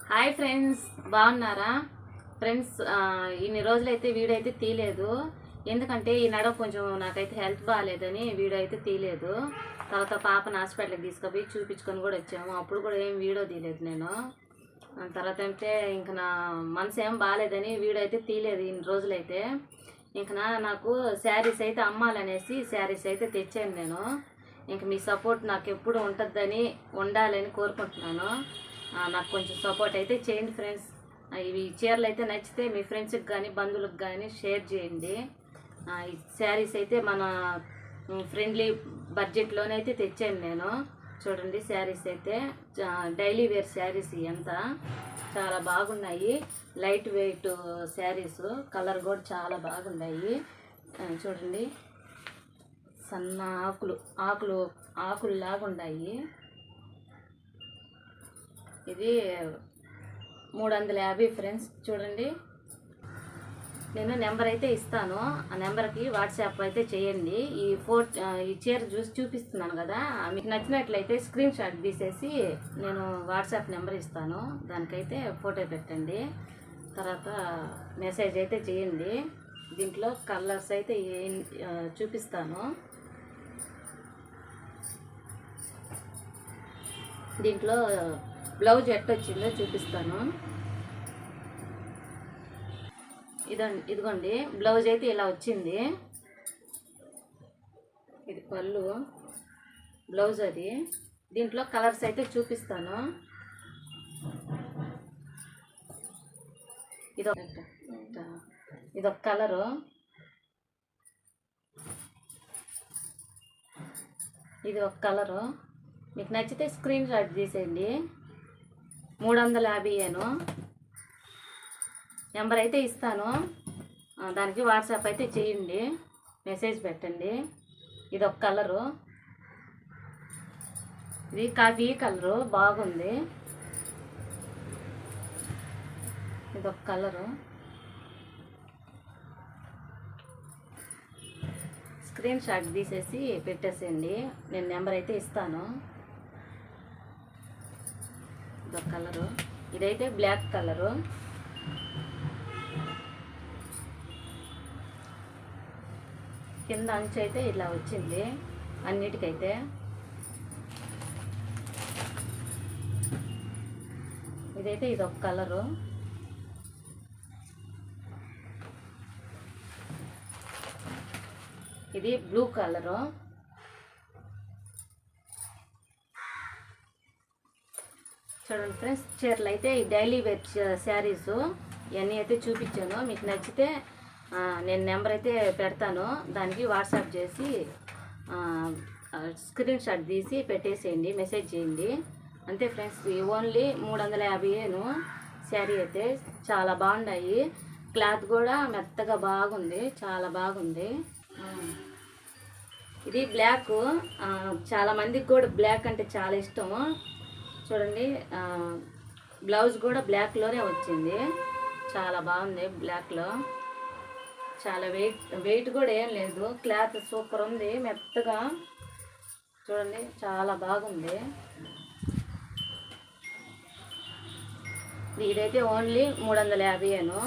Hi friends, బాగున్నారా friends? ఇన్ని రోజులైతే వీడియో అయితే తీయలేదు. ఎందుకంటే ఈ నడవ కొంచెం నాకైతే హెల్త్ బాగాలేదని వీడియో అయితే తీయలేదు. తర్వాత పాపను హాస్పిటల్కి తీసుకుపోయి చూపించుకొని కూడా వచ్చాము. అప్పుడు కూడా ఏం వీడియో తీయలేదు నేను. తర్వాత అంటే ఇంక నా మనసు ఏం బాగాలేదని వీడియో అయితే తీయలేదు ఇన్ని రోజులైతే. ఇంక నాకు శారీస్ అయితే అమ్మాలనేసి శారీస్ అయితే తెచ్చాను నేను. ఇంక మీ సపోర్ట్ నాకు ఎప్పుడు ఉండాలని కోరుకుంటున్నాను. నాకు కొంచెం సపోర్ట్ అయితే చేయండి ఫ్రెండ్స్. ఇవి చీరలు అయితే నచ్చితే మీ ఫ్రెండ్స్కి కానీ బంధువులకు కానీ షేర్ చేయండి. ఈ శారీస్ అయితే మన ఫ్రెండ్లీ బడ్జెట్లోనే అయితే తెచ్చాను నేను. చూడండి, శారీస్ అయితే డైలీ వేర్ శారీస్ అంతా చాలా బాగున్నాయి. లైట్ వెయిట్ శారీస్, కలర్ కూడా చాలా బాగున్నాయి. చూడండి, సన్న ఆకులు లాగా ఉన్నాయి. ఇది 350 ఫ్రెండ్స్. చూడండి, నేను నెంబర్ అయితే ఇస్తాను. ఆ నెంబర్కి వాట్సాప్ అయితే చేయండి. ఈ చీర చూపిస్తున్నాను కదా, మీకు నచ్చినట్లయితే స్క్రీన్ షాట్ తీసేసి నేను వాట్సాప్ నెంబర్ ఇస్తాను. దానికైతే ఫోటో పెట్టండి, తర్వాత మెసేజ్ అయితే చేయండి. దీంట్లో కలర్స్ అయితే చూపిస్తాను. దీంట్లో బ్లౌజ్ ఎట్టొచ్చిందో చూపిస్తాను. ఇదిగోండి, బ్లౌజ్ అయితే ఇలా వచ్చింది. ఇది పళ్ళు, బ్లౌజ్ అది. దీంట్లో కలర్స్ అయితే చూపిస్తాను. ఇదొక కలరు, ఇది ఒక కలరు. మీకు నచ్చితే స్క్రీన్ షాట్ తీసేయండి. 350 నెంబర్ అయితే ఇస్తాను. దానికి వాట్సాప్ అయితే చేయండి, మెసేజ్ పెట్టండి. ఇది ఒక కలరు, ఇది కాఫీ కలరు, బాగుంది. ఇది ఒక కలరు. స్క్రీన్ షాట్ తీసేసి పెట్టేసేయండి, నేను నెంబర్ అయితే ఇస్తాను. ఇదొక కలరు, ఇదైతే బ్లాక్ కలరు. కింద అంచు అయితే ఇలా వచ్చింది అన్నిటికైతే. ఇదైతే ఇదొక కలరు. ఇది బ్లూ కలరు. చూడండి ఫ్రెండ్స్, చీరలు అయితే ఈ డైలీ వేర్ శారీస్ ఇవన్నీ అయితే చూపించాను. మీకు నచ్చితే నేను నెంబర్ అయితే పెడతాను, దానికి వాట్సాప్ చేసి స్క్రీన్ షాట్ తీసి పెట్టేసేయండి, మెసేజ్ చేయండి. అంతే ఫ్రెండ్స్. ఓన్లీ 350 శారీ అయితే చాలా బాగున్నాయి. క్లాత్ కూడా మెత్తగా బాగుంది, చాలా బాగుంది. ఇది బ్లాక్, చాలామందికి కూడా బ్లాక్ అంటే చాలా ఇష్టము. చూడండి, బ్లౌజ్ కూడా బ్లాక్లోనే వచ్చింది, చాలా బాగుంది బ్లాక్లో. చాలా వెయిట్ కూడా ఏం లేదు, క్లాత్ సూపర్ ఉంది, మెత్తగా. చూడండి, చాలా బాగుంది. ఇదైతే ఓన్లీ 350.